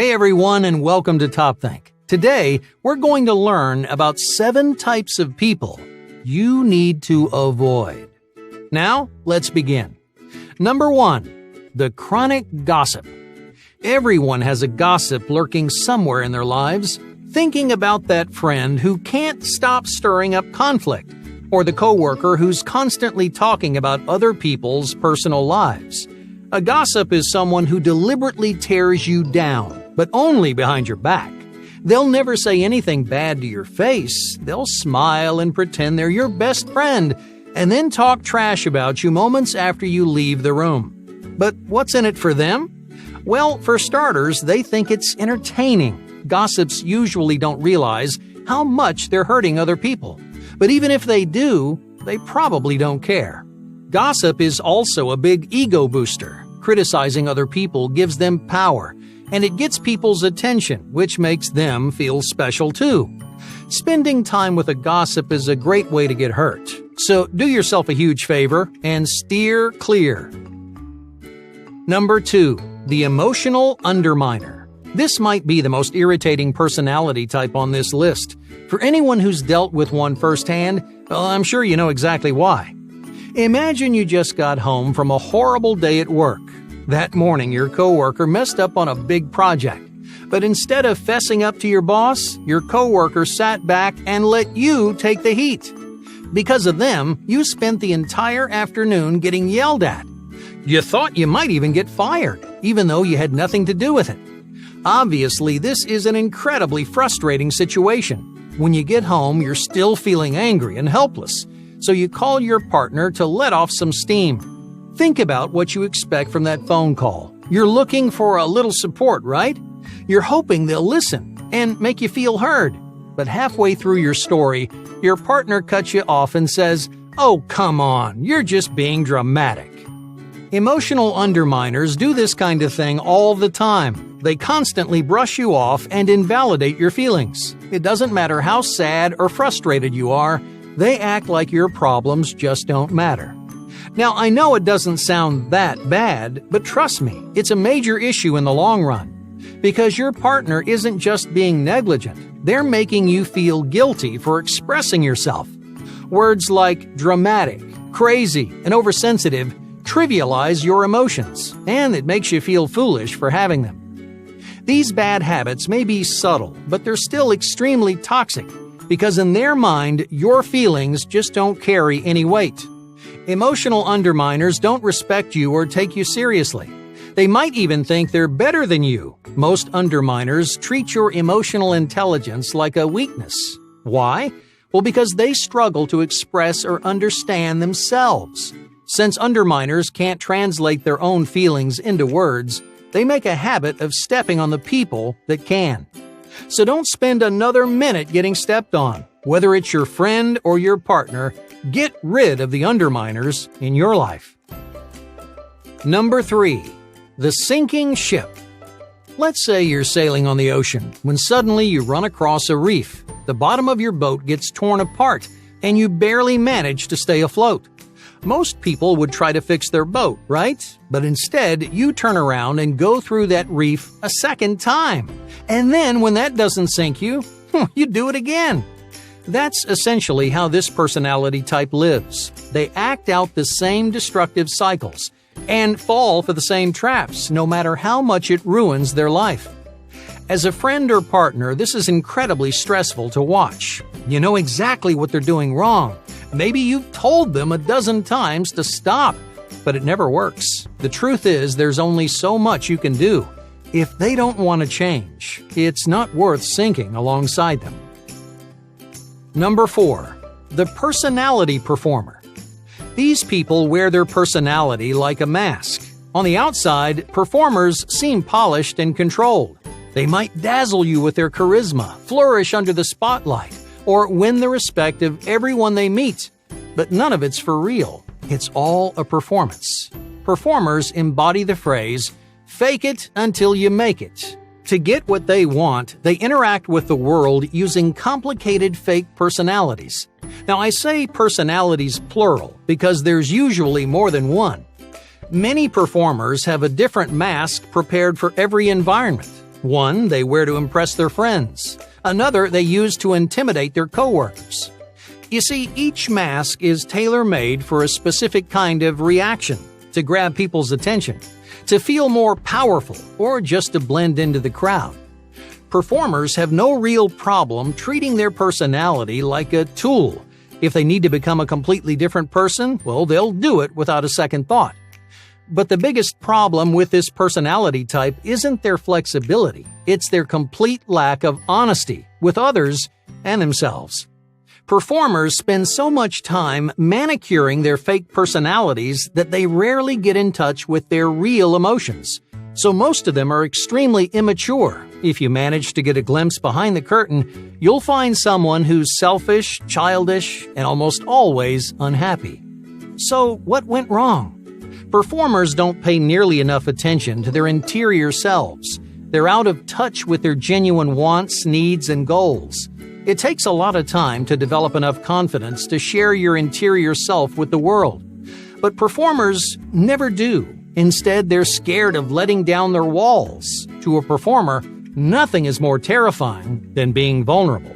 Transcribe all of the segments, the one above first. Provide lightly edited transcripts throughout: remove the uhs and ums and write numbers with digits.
Hey everyone, and welcome to Top Think. Today, we're going to learn about 7 types of people you need to avoid. Now, let's begin. Number 1, the chronic gossip. Everyone has a gossip lurking somewhere in their lives, thinking about that friend who can't stop stirring up conflict, or the coworker who's constantly talking about other people's personal lives. A gossip is someone who deliberately tears you down, but only behind your back. They'll never say anything bad to your face. They'll smile and pretend they're your best friend, and then talk trash about you moments after you leave the room. But what's in it for them? Well, for starters, they think it's entertaining. Gossips usually don't realize how much they're hurting other people. But even if they do, they probably don't care. Gossip is also a big ego booster. Criticizing other people gives them power, and it gets people's attention, which makes them feel special too. Spending time with a gossip is a great way to get hurt. So do yourself a huge favor and steer clear. Number 2, the emotional underminer. This might be the most irritating personality type on this list. For anyone who's dealt with one firsthand, well, I'm sure you know exactly why. Imagine you just got home from a horrible day at work. That morning, your coworker messed up on a big project. But instead of fessing up to your boss, your coworker sat back and let you take the heat. Because of them, you spent the entire afternoon getting yelled at. You thought you might even get fired, even though you had nothing to do with it. Obviously, this is an incredibly frustrating situation. When you get home, you're still feeling angry and helpless. So you call your partner to let off some steam. Think about what you expect from that phone call. You're looking for a little support, right? You're hoping they'll listen and make you feel heard. But halfway through your story, your partner cuts you off and says, "Oh, come on, you're just being dramatic." Emotional underminers do this kind of thing all the time. They constantly brush you off and invalidate your feelings. It doesn't matter how sad or frustrated you are, they act like your problems just don't matter. Now, I know it doesn't sound that bad, but trust me, it's a major issue in the long run. Because your partner isn't just being negligent, they're making you feel guilty for expressing yourself. Words like dramatic, crazy, and oversensitive trivialize your emotions, and it makes you feel foolish for having them. These bad habits may be subtle, but they're still extremely toxic, because in their mind, your feelings just don't carry any weight. Emotional underminers don't respect you or take you seriously. They might even think they're better than you. Most underminers treat your emotional intelligence like a weakness. Why? Well, because they struggle to express or understand themselves. Since underminers can't translate their own feelings into words, they make a habit of stepping on the people that can. So don't spend another minute getting stepped on. Whether it's your friend or your partner, get rid of the underminers in your life. Number 3, the sinking ship. Let's say you're sailing on the ocean when suddenly you run across a reef. The bottom of your boat gets torn apart and you barely manage to stay afloat. Most people would try to fix their boat, right? But instead, you turn around and go through that reef a second time. And then when that doesn't sink you, you do it again. That's essentially how this personality type lives. They act out the same destructive cycles and fall for the same traps, no matter how much it ruins their life. As a friend or partner, this is incredibly stressful to watch. You know exactly what they're doing wrong. Maybe you've told them a dozen times to stop, but it never works. The truth is, there's only so much you can do. If they don't want to change, it's not worth sinking alongside them. Number 4, the personality performer. These people wear their personality like a mask. On the outside, performers seem polished and controlled. They might dazzle you with their charisma, flourish under the spotlight, or win the respect of everyone they meet. But none of it's for real. It's all a performance. Performers embody the phrase, "Fake it until you make it." To get what they want, they interact with the world using complicated fake personalities. Now, I say personalities plural because there's usually more than one. Many performers have a different mask prepared for every environment. One they wear to impress their friends. Another they use to intimidate their coworkers. You see, each mask is tailor-made for a specific kind of reaction, to grab people's attention, to feel more powerful, or just to blend into the crowd. Performers have no real problem treating their personality like a tool. If they need to become a completely different person, well, they'll do it without a second thought. But the biggest problem with this personality type isn't their flexibility, it's their complete lack of honesty with others and themselves. Performers spend so much time manicuring their fake personalities that they rarely get in touch with their real emotions. So most of them are extremely immature. If you manage to get a glimpse behind the curtain, you'll find someone who's selfish, childish, and almost always unhappy. So what went wrong? Performers don't pay nearly enough attention to their interior selves. They're out of touch with their genuine wants, needs, and goals. It takes a lot of time to develop enough confidence to share your interior self with the world. But performers never do. Instead, they're scared of letting down their walls. To a performer, nothing is more terrifying than being vulnerable.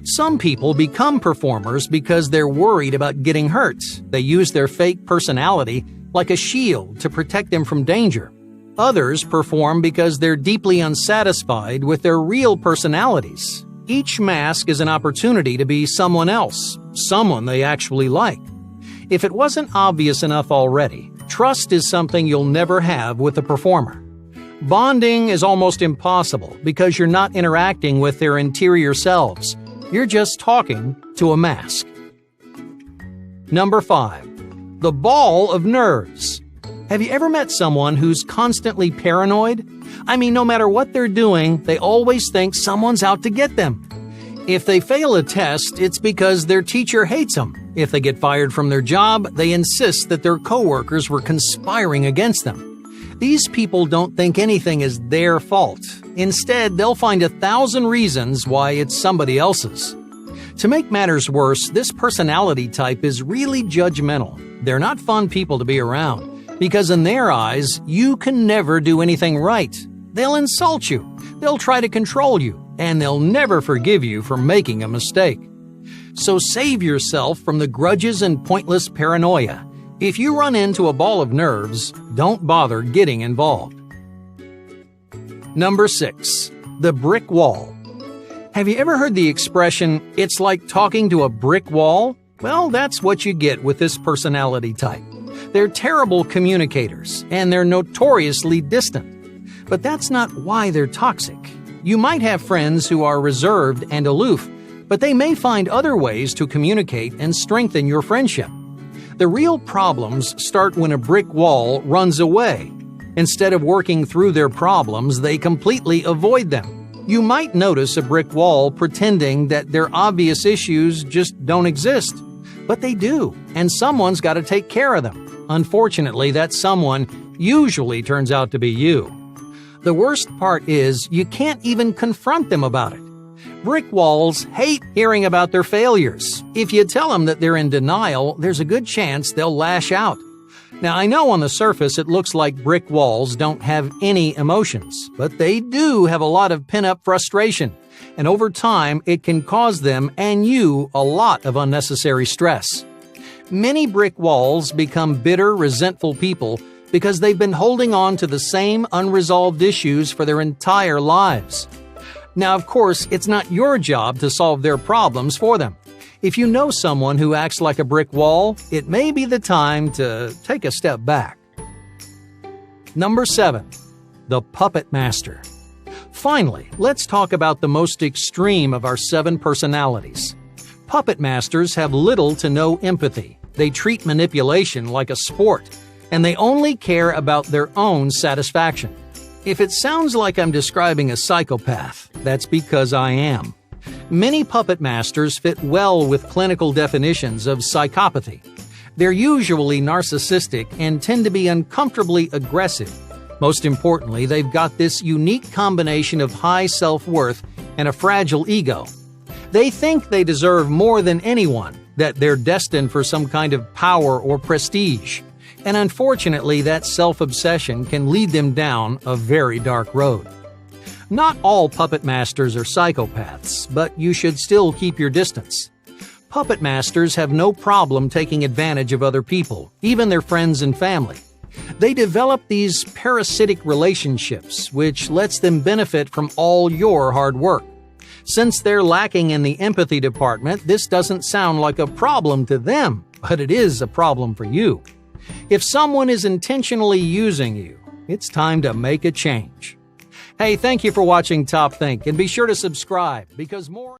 Some people become performers because they're worried about getting hurt. They use their fake personality like a shield to protect them from danger. Others perform because they're deeply unsatisfied with their real personalities. Each mask is an opportunity to be someone else, someone they actually like. If it wasn't obvious enough already, trust is something you'll never have with a performer. Bonding is almost impossible because you're not interacting with their interior selves. You're just talking to a mask. Number 5. The ball of nerves. Have you ever met someone who's constantly paranoid? I mean, no matter what they're doing, they always think someone's out to get them. If they fail a test, it's because their teacher hates them. If they get fired from their job, they insist that their coworkers were conspiring against them. These people don't think anything is their fault. Instead, they'll find 1,000 reasons why it's somebody else's. To make matters worse, this personality type is really judgmental. They're not fun people to be around. Because in their eyes, you can never do anything right. They'll insult you, they'll try to control you, and they'll never forgive you for making a mistake. So save yourself from the grudges and pointless paranoia. If you run into a ball of nerves, don't bother getting involved. Number 6. The brick wall. Have you ever heard the expression, "It's like talking to a brick wall"? Well, that's what you get with this personality type. They're terrible communicators, and they're notoriously distant. But that's not why they're toxic. You might have friends who are reserved and aloof, but they may find other ways to communicate and strengthen your friendship. The real problems start when a brick wall runs away. Instead of working through their problems, they completely avoid them. You might notice a brick wall pretending that their obvious issues just don't exist. But they do, and someone's got to take care of them. Unfortunately, that someone usually turns out to be you. The worst part is you can't even confront them about it. Brick walls hate hearing about their failures. If you tell them that they're in denial, there's a good chance they'll lash out. Now, I know on the surface it looks like brick walls don't have any emotions, but they do have a lot of pent-up frustration. And over time, it can cause them and you a lot of unnecessary stress. Many brick walls become bitter, resentful people because they've been holding on to the same unresolved issues for their entire lives. Now, of course, it's not your job to solve their problems for them. If you know someone who acts like a brick wall, it may be the time to take a step back. Number 7. The puppet master. Finally, let's talk about the most extreme of our 7 personalities. Puppet masters have little to no empathy. They treat manipulation like a sport, and they only care about their own satisfaction. If it sounds like I'm describing a psychopath, that's because I am. Many puppet masters fit well with clinical definitions of psychopathy. They're usually narcissistic and tend to be uncomfortably aggressive. Most importantly, they've got this unique combination of high self-worth and a fragile ego. They think they deserve more than anyone, that they're destined for some kind of power or prestige. And unfortunately, that self-obsession can lead them down a very dark road. Not all puppet masters are psychopaths, but you should still keep your distance. Puppet masters have no problem taking advantage of other people, even their friends and family. They develop these parasitic relationships, which lets them benefit from all your hard work. Since they're lacking in the empathy department, this doesn't sound like a problem to them, but it is a problem for you. If someone is intentionally using you, it's time to make a change. Hey, thank you for watching Top Think, and be sure to subscribe because more